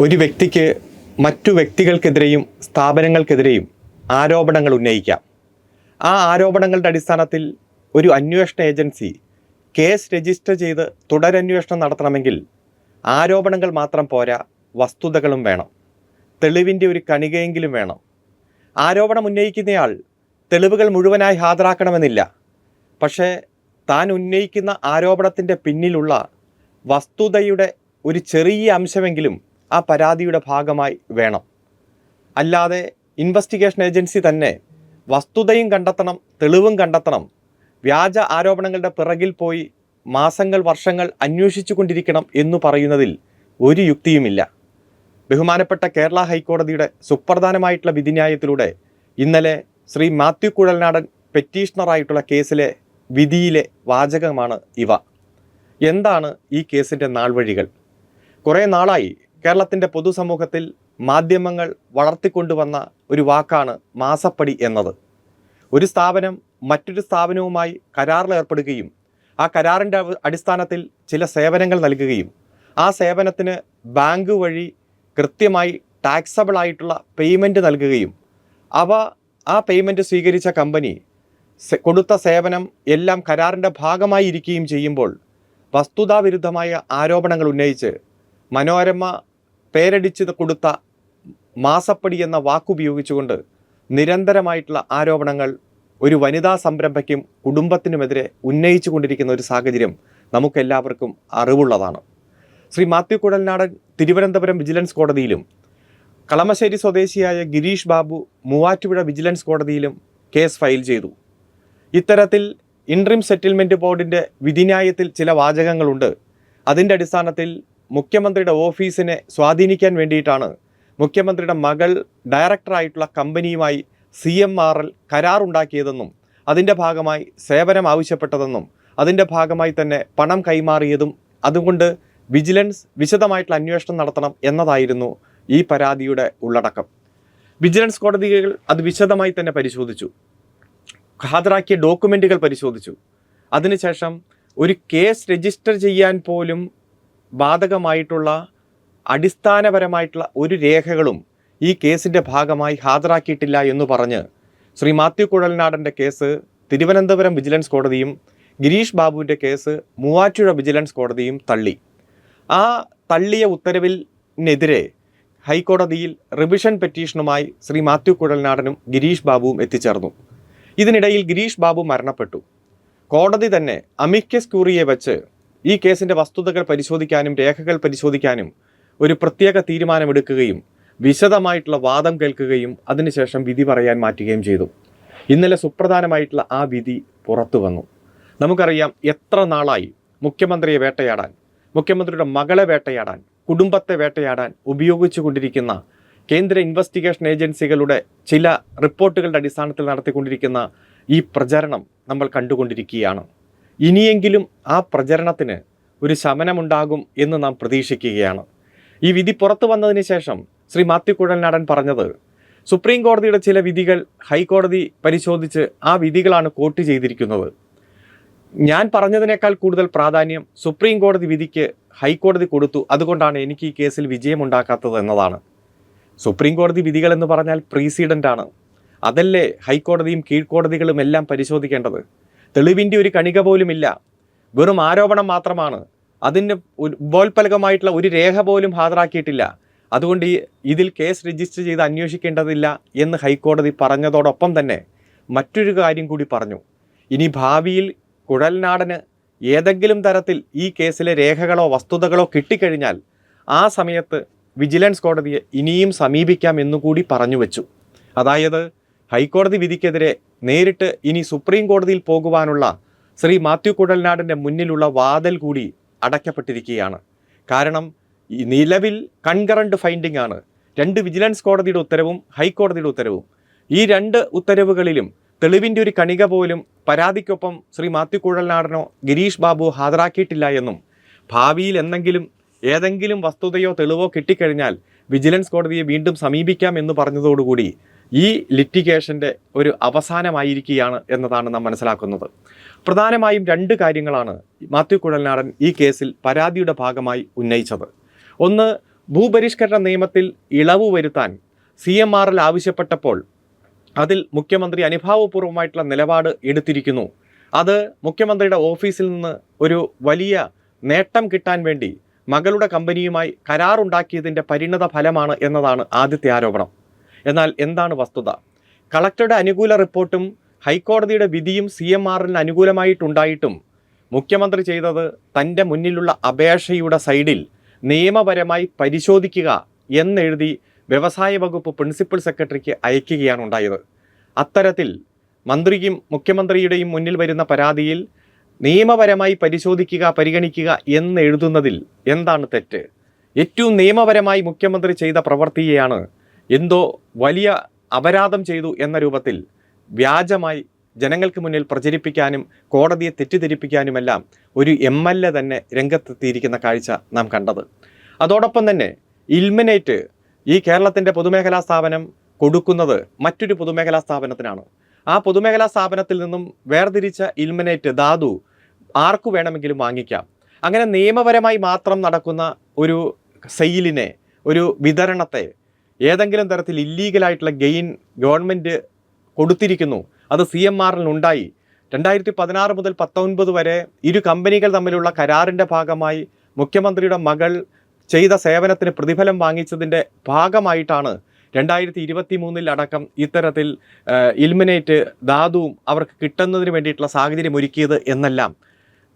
ഒരു വ്യക്തിക്ക് മറ്റു വ്യക്തികൾക്കെതിരെയും സ്ഥാപനങ്ങൾക്കെതിരെയും ആരോപണങ്ങൾ ഉന്നയിക്കാം. ആ ആരോപണങ്ങളുടെ അടിസ്ഥാനത്തിൽ ഒരു അന്വേഷണ ഏജൻസി കേസ് രജിസ്റ്റർ ചെയ്ത് തുടരന്വേഷണം നടത്തണമെങ്കിൽ ആരോപണങ്ങൾ മാത്രം പോരാ, വസ്തുതകളും വേണം, തെളിവിൻ്റെ ഒരു കണികയെങ്കിലും വേണം. ആരോപണം ഉന്നയിക്കുന്നയാൾ തെളിവുകൾ മുഴുവനായി ഹാജരാക്കണമെന്നില്ല. പക്ഷേ താൻ ഉന്നയിക്കുന്ന ആരോപണത്തിൻ്റെ പിന്നിലുള്ള വസ്തുതയുടെ ഒരു ചെറിയ അംശമെങ്കിലും ആ പരാതിയുടെ ഭാഗമായി വേണം. അല്ലാതെ ഇൻവെസ്റ്റിഗേഷൻ ഏജൻസി തന്നെ വസ്തുതയും കണ്ടെത്തണം, തെളിവും കണ്ടെത്തണം, വ്യാജ ആരോപണങ്ങളുടെ പിറകിൽ പോയി മാസങ്ങൾ വർഷങ്ങൾ അന്വേഷിച്ചു കൊണ്ടിരിക്കണം എന്നു പറയുന്നതിൽ ഒരു യുക്തിയുമില്ല. ബഹുമാനപ്പെട്ട കേരള ഹൈക്കോടതിയുടെ സുപ്രധാനമായിട്ടുള്ള വിധിന്യായത്തിലൂടെ ഇന്നലെ ശ്രീ മാത്യു കുഴൽനാടൻ പെറ്റീഷണറായിട്ടുള്ള കേസിലെ വിധിയിലെ വാചകമാണ് ഇവ. എന്താണ് ഈ കേസിൻ്റെ നാൾവഴികൾ? കുറേ നാളായി കേരളത്തിൻ്റെ പൊതുസമൂഹത്തിൽ മാധ്യമങ്ങൾ വളർത്തിക്കൊണ്ടുവന്ന ഒരു വാക്കാണ് മാസപ്പടി എന്നത്. ഒരു സ്ഥാപനം മറ്റൊരു സ്ഥാപനവുമായി കരാറിൽ ഏർപ്പെടുകയും ആ കരാറിൻ്റെ അടിസ്ഥാനത്തിൽ ചില സേവനങ്ങൾ നൽകുകയും ആ സേവനത്തിന് ബാങ്ക് വഴി കൃത്യമായി ടാക്സബിൾ ആയിട്ടുള്ള പേയ്മെൻറ്റ് നൽകുകയും ആ പേയ്മെൻറ്റ് സ്വീകരിച്ച കമ്പനി കൊടുത്ത സേവനം എല്ലാം കരാറിൻ്റെ ഭാഗമായി ഇരിക്കുകയും ചെയ്യുമ്പോൾ വസ്തുതാവിരുദ്ധമായ ആരോപണങ്ങൾ ഉന്നയിച്ച് മനോരമ പേരടിച്ച് കൊടുത്ത മാസപ്പടി എന്ന വാക്കുപയോഗിച്ചുകൊണ്ട് നിരന്തരമായിട്ടുള്ള ആരോപണങ്ങൾ ഒരു വനിതാ സംരംഭയ്ക്കും കുടുംബത്തിനുമെതിരെ ഉന്നയിച്ചു കൊണ്ടിരിക്കുന്ന ഒരു സാഹചര്യം നമുക്കെല്ലാവർക്കും അറിവുള്ളതാണ്. ശ്രീ മാത്യു കുഴൽനാടൻ തിരുവനന്തപുരം വിജിലൻസ് കോടതിയിലും കളമശ്ശേരി സ്വദേശിയായ ഗിരീഷ് ബാബു മൂവാറ്റുപുഴ വിജിലൻസ് കോടതിയിലും കേസ് ഫയൽ ചെയ്തു. ഇത്തരത്തിൽ ഇൻട്രീം സെറ്റിൽമെൻറ്റ് ബോർഡിൻ്റെ വിധിന്യായത്തിൽ ചില വാചകങ്ങളുണ്ട്. അതിൻ്റെ അടിസ്ഥാനത്തിൽ മുഖ്യമന്ത്രിയുടെ ഓഫീസിനെ സ്വാധീനിക്കാൻ വേണ്ടിയിട്ടാണ് മുഖ്യമന്ത്രിയുടെ മകൾ ഡയറക്ടറായിട്ടുള്ള കമ്പനിയുമായി CMRL കരാറുണ്ടാക്കിയതെന്നും അതിൻ്റെ ഭാഗമായി സേവനം ആവശ്യപ്പെട്ടതെന്നും അതിൻ്റെ ഭാഗമായി തന്നെ പണം കൈമാറിയതും അതുകൊണ്ട് വിജിലൻസ് വിശദമായിട്ടുള്ള അന്വേഷണം നടത്തണം എന്നതായിരുന്നു ഈ പരാതിയുടെ ഉള്ളടക്കം. വിജിലൻസ് കോടതികൾ അത് വിശദമായി തന്നെ പരിശോധിച്ചു, ഹാജരാക്കിയ ഡോക്യുമെൻറ്റുകൾ പരിശോധിച്ചു. അതിനുശേഷം ഒരു കേസ് രജിസ്റ്റർ ചെയ്യാൻ പോലും ബാധകമായിട്ടുള്ള അടിസ്ഥാനപരമായിട്ടുള്ള ഒരു രേഖകളും ഈ കേസിൻ്റെ ഭാഗമായി ഹാജരാക്കിയിട്ടില്ല എന്ന് പറഞ്ഞ് ശ്രീ മാത്യു കുഴൽനാടൻ്റെ കേസ് തിരുവനന്തപുരം വിജിലൻസ് കോടതിയും ഗിരീഷ് ബാബുവിൻ്റെ കേസ് മൂവാറ്റുപുഴ വിജിലൻസ് കോടതിയും തള്ളി. ആ തള്ളിയ ഉത്തരവിനെതിരെ ഹൈക്കോടതിയിൽ റിവിഷൻ പെറ്റീഷനുമായി ശ്രീ മാത്യു കുഴൽനാടനും ഗിരീഷ് ബാബുവും എത്തിച്ചേർന്നു. ഇതിനിടയിൽ ഗിരീഷ് ബാബു മരണപ്പെട്ടു. കോടതി തന്നെ അമിക്കസ് ക്യൂറിയെ വെച്ച് ഈ കേസിൻ്റെ വസ്തുതകൾ പരിശോധിക്കാനും രേഖകൾ പരിശോധിക്കാനും ഒരു പ്രത്യേക തീരുമാനമെടുക്കുകയും വിശദമായിട്ടുള്ള വാദം കേൾക്കുകയും അതിനുശേഷം വിധി പറയാൻ മാറ്റുകയും ചെയ്തു. ഇന്നലെ സുപ്രധാനമായിട്ടുള്ള ആ വിധി പുറത്തു വന്നു. നമുക്കറിയാം എത്ര നാളായി മുഖ്യമന്ത്രിയെ വേട്ടയാടാൻ, മുഖ്യമന്ത്രിയുടെ മകളെ വേട്ടയാടാൻ, കുടുംബത്തെ വേട്ടയാടാൻ ഉപയോഗിച്ചു കൊണ്ടിരിക്കുന്ന കേന്ദ്ര ഇൻവെസ്റ്റിഗേഷൻ ഏജൻസികളുടെ ചില റിപ്പോർട്ടുകളുടെ അടിസ്ഥാനത്തിൽ നടത്തിക്കൊണ്ടിരിക്കുന്ന ഈ പ്രചരണം നമ്മൾ കണ്ടുകൊണ്ടിരിക്കുകയാണ്. ഇനിയെങ്കിലും ആ പ്രചരണത്തിന് ഒരു ശമനമുണ്ടാകും എന്ന് നാം പ്രതീക്ഷിക്കുകയാണ്. ഈ വിധി പുറത്തു വന്നതിന് ശേഷം ശ്രീ മാത്യു കുഴൽനാടൻ പറഞ്ഞത് സുപ്രീം കോടതിയുടെ ചില വിധികൾ ഹൈക്കോടതി പരിശോധിച്ച് ആ വിധികളാണ് കോട്ട് ചെയ്തിരിക്കുന്നത്. ഞാൻ പറഞ്ഞതിനേക്കാൾ കൂടുതൽ പ്രാധാന്യം സുപ്രീം കോടതി വിധിക്ക് ഹൈക്കോടതി കൊടുത്തു, അതുകൊണ്ടാണ് എനിക്ക് ഈ കേസിൽ വിജയമുണ്ടാക്കാത്തത് എന്നതാണ്. സുപ്രീം കോടതി വിധികൾ എന്ന് പറഞ്ഞാൽ പ്രീസിഡൻ്റ് ആണ്. അതല്ലേ ഹൈക്കോടതിയും കീഴ്ക്കോടതികളും എല്ലാം പരിശോധിക്കേണ്ടത്. തെളിവിൻ്റെ ഒരു കണിക പോലുമില്ല, വെറും ആരോപണം മാത്രമാണ്. അതിന് ഉപോത്പലകമായിട്ടുള്ള ഒരു രേഖ പോലും ഹാജരാക്കിയിട്ടില്ല. അതുകൊണ്ട് ഇതിൽ കേസ് രജിസ്റ്റർ ചെയ്ത് അന്വേഷിക്കേണ്ടതില്ല എന്ന് ഹൈക്കോടതി പറഞ്ഞതോടൊപ്പം തന്നെ മറ്റൊരു കാര്യം കൂടി പറഞ്ഞു. ഇനി ഭാവിയിൽ കുഴൽനാടന് ഏതെങ്കിലും തരത്തിൽ ഈ കേസിലെ രേഖകളോ വസ്തുതകളോ കിട്ടിക്കഴിഞ്ഞാൽ ആ സമയത്ത് വിജിലൻസ് കോടതിയെ ഇനിയും സമീപിക്കാം എന്നുകൂടി പറഞ്ഞു വെച്ചു. അതായത് ഹൈക്കോടതി വിധിക്കെതിരെ നേരിട്ട് ഇനി സുപ്രീം കോടതിയിൽ പോകുവാനുള്ള ശ്രീ മാത്യു കുഴൽനാടൻ്റെ മുന്നിലുള്ള വാതിൽ കൂടി അടയ്ക്കപ്പെട്ടിരിക്കുകയാണ്. കാരണം ഈ നിലവിൽ കൺകറൻറ്റ് ഫൈൻഡിംഗ് ആണ്. 2 വിജിലൻസ് കോടതിയുടെ ഉത്തരവും ഹൈക്കോടതിയുടെ ഉത്തരവും. ഈ 2 ഉത്തരവുകളിലും തെളിവിൻ്റെ ഒരു കണിക പോലും പരാതിക്കൊപ്പം ശ്രീ മാത്യു കുഴൽനാടനോ ഗിരീഷ് ബാബുവോ ഹാജരാക്കിയിട്ടില്ല എന്നും ഭാവിയിൽ ഏതെങ്കിലും വസ്തുതയോ തെളിവോ കിട്ടിക്കഴിഞ്ഞാൽ വിജിലൻസ് കോടതിയെ വീണ്ടും സമീപിക്കാം എന്ന് പറഞ്ഞതോടുകൂടി ഈ ലിറ്റിഗേഷൻ്റെ ഒരു അവസാനമായിരിക്കുകയാണ് എന്നതാണ് നാം മനസ്സിലാക്കുന്നത്. പ്രധാനമായും 2 കാര്യങ്ങളാണ് മാത്യു കുഴൽനാടൻ ഈ കേസിൽ പരാതിയുടെ ഭാഗമായി ഉന്നയിച്ചത്. ഒന്ന്, ഭൂപരിഷ്കരണ നിയമത്തിൽ ഇളവ് വരുത്താൻ CMRL ആവശ്യപ്പെട്ടപ്പോൾ അതിൽ മുഖ്യമന്ത്രി അനുഭാവപൂർവ്വമായിട്ടുള്ള നിലപാട് എടുത്തിരിക്കുന്നു. അത് മുഖ്യമന്ത്രിയുടെ ഓഫീസിൽ നിന്ന് ഒരു വലിയ നേട്ടം കിട്ടാൻ വേണ്ടി മകളുടെ കമ്പനിയുമായി കരാറുണ്ടാക്കിയതിൻ്റെ പരിണത ഫലമാണ് എന്നതാണ് ആദ്യത്തെ ആരോപണം. എന്നാൽ എന്താണ് വസ്തുത? കളക്ടറുടെ അനുകൂല റിപ്പോർട്ടും ഹൈക്കോടതിയുടെ വിധിയും CMRLന് അനുകൂലമായിട്ടുണ്ടായിട്ടും മുഖ്യമന്ത്രി ചെയ്തത് തൻ്റെ മുന്നിലുള്ള അപേക്ഷയുടെ സൈഡിൽ നിയമപരമായി പരിശോധിക്കുക എന്നെഴുതി വ്യവസായ വകുപ്പ് പ്രിൻസിപ്പൽ സെക്രട്ടറിക്ക് അയക്കുകയാണ് ഉണ്ടായത്. അത്തരത്തിൽ മന്ത്രിയും മുഖ്യമന്ത്രിയുടെയും മുന്നിൽ വരുന്ന പരാതിയിൽ നിയമപരമായി പരിശോധിക്കുക, പരിഗണിക്കുക എന്ന് എഴുതുന്നതിൽ എന്താണ് തെറ്റ്? ഏറ്റവും നിയമപരമായി മുഖ്യമന്ത്രി ചെയ്ത പ്രവൃത്തിയെയാണ് എന്തോ വലിയ അപരാധം ചെയ്തു എന്ന രൂപത്തിൽ വ്യാജമായി ജനങ്ങൾക്ക് മുന്നിൽ പ്രചരിപ്പിക്കാനും കോടതിയെ തെറ്റിദ്ധരിപ്പിക്കാനുമെല്ലാം ഒരു MLA തന്നെ രംഗത്തെത്തിയിരിക്കുന്ന കാഴ്ച നാം കണ്ടത്. അതോടൊപ്പം തന്നെ ഇൽമിനേറ്റ് ഈ കേരളത്തിൻ്റെ പൊതുമേഖലാ സ്ഥാപനം കൊടുക്കുന്നത് മറ്റൊരു പൊതുമേഖലാ സ്ഥാപനത്തിനാണ്. ആ പൊതുമേഖലാ സ്ഥാപനത്തിൽ നിന്നും വേർതിരിച്ച ഇൽമിനേറ്റ് ധാതു ആർക്കു വേണമെങ്കിലും വാങ്ങിക്കാം. അങ്ങനെ നിയമപരമായി മാത്രം നടക്കുന്ന ഒരു സെയിലിനെ, ഒരു വിതരണത്തെ ഏതെങ്കിലും തരത്തിൽ ഇല്ലീഗലായിട്ടുള്ള ഗെയിൻ ഗവൺമെൻറ് കൊടുത്തിരിക്കുന്നു, അത് CMRLനുണ്ടായി. 2016 മുതൽ 2019 വരെ ഇരു കമ്പനികൾ തമ്മിലുള്ള കരാറിൻ്റെ ഭാഗമായി മുഖ്യമന്ത്രിയുടെ മകൾ ചെയ്ത സേവനത്തിന് പ്രതിഫലം വാങ്ങിച്ചതിൻ്റെ ഭാഗമായിട്ടാണ് 2023 അടക്കം ഇത്തരത്തിൽ ഇൽമിനേറ്റ് ധാതുവും അവർക്ക് കിട്ടുന്നതിന് വേണ്ടിയിട്ടുള്ള സാഹചര്യം ഒരുക്കിയത് എന്നെല്ലാം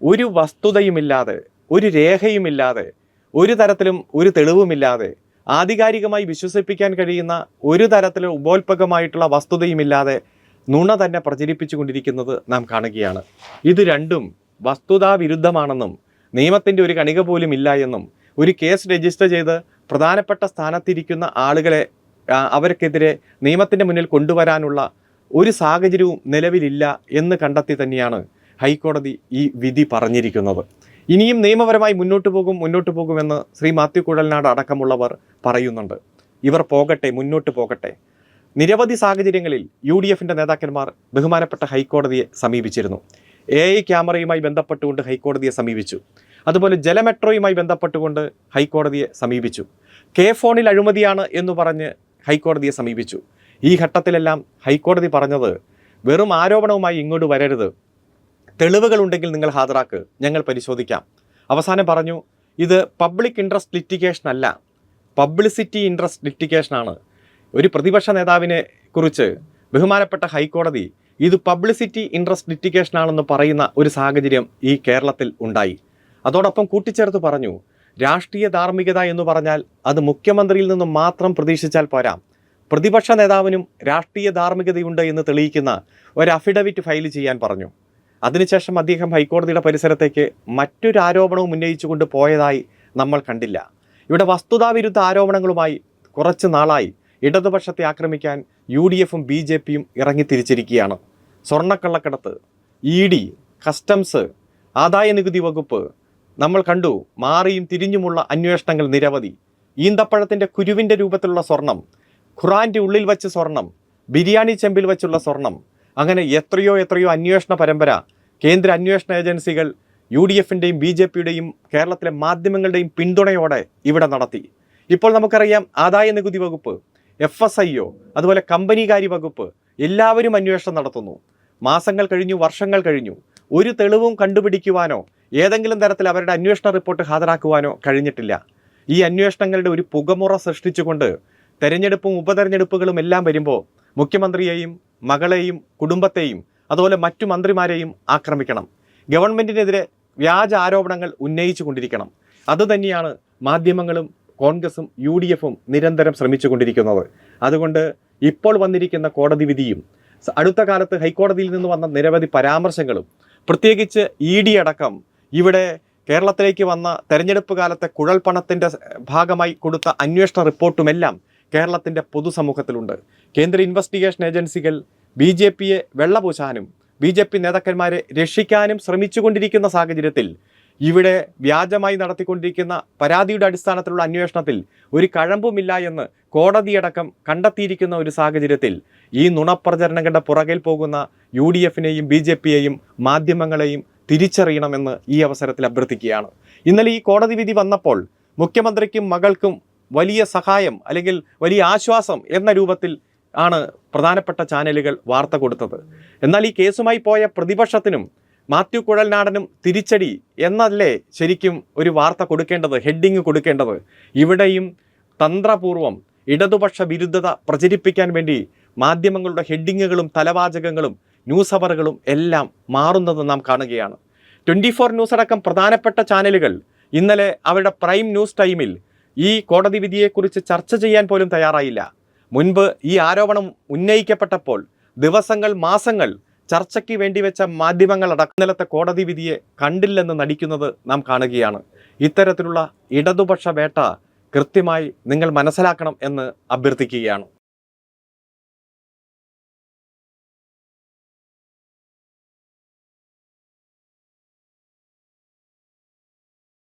ഒരു വസ്തുതയുമില്ലാതെ, ഒരു രേഖയുമില്ലാതെ, ഒരു തരത്തിലും ഒരു തെളിവുമില്ലാതെ, ആധികാരികമായി വിശ്വസിപ്പിക്കാൻ കഴിയുന്ന ഒരു തരത്തിലും ഉപോത്പകമായിട്ടുള്ള വസ്തുതയുമില്ലാതെ നുണ തന്നെ പ്രചരിപ്പിച്ചു കൊണ്ടിരിക്കുന്നത് നാം കാണുകയാണ്. ഇത് രണ്ടും വസ്തുതാവിരുദ്ധമാണെന്നും നിയമത്തിൻ്റെ ഒരു കണിക പോലും ഇല്ല എന്നും ഒരു കേസ് രജിസ്റ്റർ ചെയ്ത് പ്രധാനപ്പെട്ട സ്ഥാനത്തിരിക്കുന്ന ആളുകളെ അവർക്കെതിരെ നിയമത്തിൻ്റെ മുന്നിൽ കൊണ്ടുവരാനുള്ള ഒരു സാഹചര്യവും നിലവിലില്ല എന്ന് കണ്ടെത്തി തന്നെയാണ് ഹൈക്കോടതി ഈ വിധി പറഞ്ഞിരിക്കുന്നത്. ഇനിയും നിയമപരമായി മുന്നോട്ട് പോകുമെന്ന് ശ്രീ മാത്യു കുഴൽനാട് അടക്കമുള്ളവർ പറയുന്നുണ്ട്. ഇവർ പോകട്ടെ, മുന്നോട്ട് പോകട്ടെ. നിരവധി സാഹചര്യങ്ങളിൽ UDFൻ്റെ നേതാക്കന്മാർ ബഹുമാനപ്പെട്ട ഹൈക്കോടതിയെ സമീപിച്ചിരുന്നു. AI ക്യാമറയുമായി ബന്ധപ്പെട്ടുകൊണ്ട് ഹൈക്കോടതിയെ സമീപിച്ചു. അതുപോലെ ജലമെട്രോയുമായി ബന്ധപ്പെട്ടുകൊണ്ട് ഹൈക്കോടതിയെ സമീപിച്ചു. ഫോണിൽ അഴിമതിയാണ് എന്ന് പറഞ്ഞ് ഹൈക്കോടതിയെ സമീപിച്ചു. ഈ ഘട്ടത്തിലെല്ലാം ഹൈക്കോടതി പറഞ്ഞത് വെറും ആരോപണവുമായി ഇങ്ങോട്ട് വരരുത്, തെളിവുകളുണ്ടെങ്കിൽ നിങ്ങൾ ഹാജരാക്ക്, ഞങ്ങൾ പരിശോധിക്കാം. അവസാനം പറഞ്ഞു ഇത് പബ്ലിക് ഇൻട്രസ്റ്റ് ലിറ്റിഗേഷൻ അല്ല, പബ്ലിസിറ്റി ഇൻട്രസ്റ്റ് ലിറ്റിഗേഷനാണ്. ഒരു പ്രതിപക്ഷ നേതാവിനെ കുറിച്ച് ബഹുമാനപ്പെട്ട ഹൈക്കോടതി ഇത് പബ്ലിസിറ്റി ഇൻട്രസ്റ്റ് ലിറ്റിഗേഷനാണെന്ന് പറയുന്ന ഒരു സാഹചര്യം ഈ കേരളത്തിൽ ഉണ്ടായി. അതോടൊപ്പം കൂട്ടിച്ചേർത്ത് പറഞ്ഞു രാഷ്ട്രീയ ധാർമ്മികത എന്ന് പറഞ്ഞാൽ അത് മുഖ്യമന്ത്രിയിൽ നിന്നും മാത്രം പ്രതീക്ഷിച്ചാൽ പോരാ, പ്രതിപക്ഷ നേതാവിനും രാഷ്ട്രീയ ധാർമ്മികതയുണ്ട് എന്ന് തെളിയിക്കുന്ന ഒരു അഫിഡവിറ്റ് ഫയൽ ചെയ്യാൻ പറഞ്ഞു. അതിനുശേഷം അദ്ദേഹം ഹൈക്കോടതിയുടെ പരിസരത്തേക്ക് മറ്റൊരു ആരോപണവും ഉന്നയിച്ചുകൊണ്ട് പോയതായി നമ്മൾ കണ്ടില്ല. ഇവിടെ വസ്തുതാവിരുദ്ധ ആരോപണങ്ങളുമായി കുറച്ച് നാളായി ഇടതുപക്ഷത്തെ ആക്രമിക്കാൻ UDFും BJPയും ഇറങ്ങിത്തിരിച്ചിരിക്കുകയാണ്. സ്വർണ്ണക്കള്ളക്കടത്ത്, ED, കസ്റ്റംസ്, ആദായ നികുതി വകുപ്പ് നമ്മൾ കണ്ടു. മാറിയും തിരിഞ്ഞുമുള്ള അന്വേഷണങ്ങൾ നിരവധി. ഈന്തപ്പഴത്തിൻ്റെ കുരുവിൻ്റെ രൂപത്തിലുള്ള സ്വർണം, ഖുറാൻ്റെ ഉള്ളിൽ വച്ച് സ്വർണം, ബിരിയാണി ചെമ്പിൽ വച്ചുള്ള സ്വർണം, അങ്ങനെ എത്രയോ അന്വേഷണ പരമ്പര കേന്ദ്ര അന്വേഷണ ഏജൻസികൾ UDFൻ്റെയും BJPയുടെയും കേരളത്തിലെ മാധ്യമങ്ങളുടെയും പിന്തുണയോടെ ഇവിടെ നടത്തി. ഇപ്പോൾ നമുക്കറിയാം ആദായ നികുതി വകുപ്പ്, FSIO, അതുപോലെ കമ്പനികാര്യ വകുപ്പ് എല്ലാവരും അന്വേഷണം നടത്തുന്നു. മാസങ്ങൾ കഴിഞ്ഞു, വർഷങ്ങൾ കഴിഞ്ഞു, ഒരു തെളിവും കണ്ടുപിടിക്കുവാനോ ഏതെങ്കിലും തരത്തിൽ അവരുടെ അന്വേഷണ റിപ്പോർട്ട് ഹാജരാക്കുവാനോ കഴിഞ്ഞിട്ടില്ല. ഈ അന്വേഷണങ്ങളുടെ ഒരു പുകമുറ സൃഷ്ടിച്ചുകൊണ്ട് തെരഞ്ഞെടുപ്പും ഉപതെരഞ്ഞെടുപ്പുകളും എല്ലാം വരുമ്പോൾ മുഖ്യമന്ത്രിയെയും മകളെയും കുടുംബത്തെയും അതുപോലെ മറ്റു മന്ത്രിമാരെയും ആക്രമിക്കണം, ഗവൺമെൻറ്റിനെതിരെ വ്യാജ ആരോപണങ്ങൾ ഉന്നയിച്ചു കൊണ്ടിരിക്കണം. അതുതന്നെയാണ് മാധ്യമങ്ങളും കോൺഗ്രസും UDFും നിരന്തരം ശ്രമിച്ചുകൊണ്ടിരിക്കുന്നത്. അതുകൊണ്ട് ഇപ്പോൾ വന്നിരിക്കുന്ന കോടതി വിധിയും അടുത്ത കാലത്ത് ഹൈക്കോടതിയിൽ നിന്ന് വന്ന നിരവധി പരാമർശങ്ങളും, പ്രത്യേകിച്ച് ED അടക്കം ഇവിടെ കേരളത്തിലേക്ക് വന്ന തെരഞ്ഞെടുപ്പ് കാലത്തെ കുഴൽപ്പണത്തിൻ്റെ ഭാഗമായി കൊടുത്ത അന്വേഷണ റിപ്പോർട്ടുമെല്ലാം കേരളത്തിൻ്റെ പൊതുസമൂഹത്തിലുണ്ട്. കേന്ദ്ര ഇൻവെസ്റ്റിഗേഷൻ ഏജൻസികൾ BJPയെ വെള്ളപൂശാനും BJP നേതാക്കന്മാരെ രക്ഷിക്കാനും ശ്രമിച്ചുകൊണ്ടിരിക്കുന്ന സാഹചര്യത്തിൽ ഇവിടെ വ്യാജമായി നടത്തിക്കൊണ്ടിരിക്കുന്ന പരാതിയുടെ അടിസ്ഥാനത്തിലുള്ള അന്വേഷണത്തിൽ ഒരു കഴമ്പുമില്ല എന്ന് കോടതിയടക്കം കണ്ടെത്തിയിരിക്കുന്ന ഒരു സാഹചര്യത്തിൽ ഈ നുണപ്രചരണങ്ങളുടെ പുറകിൽ പോകുന്ന UDFനെയും BJPയെയും മാധ്യമങ്ങളെയും തിരിച്ചറിയണമെന്ന് ഈ അവസരത്തിൽ അഭ്യർത്ഥിക്കുകയാണ്. ഇന്നലെ ഈ കോടതി വിധി വന്നപ്പോൾ മുഖ്യമന്ത്രിക്കും മകൾക്കും വലിയ സഹായം അല്ലെങ്കിൽ വലിയ ആശ്വാസം എന്ന രൂപത്തിൽ ആണ് പ്രധാനപ്പെട്ട ചാനലുകൾ വാർത്ത കൊടുത്തത്. എന്നാൽ ഈ കേസുമായി പോയ പ്രതിപക്ഷത്തിനും മാത്യു കുഴൽനാടനും തിരിച്ചടി എന്നല്ലേ ശരിക്കും ഒരു വാർത്ത കൊടുക്കേണ്ടത്, ഹെഡിങ് കൊടുക്കേണ്ടത്? ഇവിടെയും തന്ത്രപൂർവം ഇടതുപക്ഷ വിരുദ്ധത പ്രചരിപ്പിക്കാൻ വേണ്ടി മാധ്യമങ്ങളുടെ ഹെഡിങ്ങുകളും തലവാചകങ്ങളും ന്യൂസ് അവറുകളും എല്ലാം മാറുന്നത് നാം കാണുകയാണ്. 24 ന്യൂസ് അടക്കം പ്രധാനപ്പെട്ട ചാനലുകൾ ഇന്നലെ അവരുടെ പ്രൈം ന്യൂസ് ടൈമിൽ ഈ കോടതി വിധിയെക്കുറിച്ച് ചർച്ച ചെയ്യാൻ പോലും തയ്യാറായില്ല. മുൻപ് ഈ ആരോപണം ഉന്നയിക്കപ്പെട്ടപ്പോൾ ദിവസങ്ങൾ, മാസങ്ങൾ ചർച്ചയ്ക്ക് വേണ്ടി വെച്ച മാധ്യമങ്ങളടക്കം ഇന്നലത്തെ കോടതി വിധിയെ കണ്ടില്ലെന്ന് നടിക്കുന്നത് നാം കാണുകയാണ്. ഇത്തരത്തിലുള്ള ഇടതുപക്ഷ വേട്ട കൃത്യമായി നിങ്ങൾ മനസ്സിലാക്കണം എന്ന് അഭ്യർത്ഥിക്കുകയാണ്.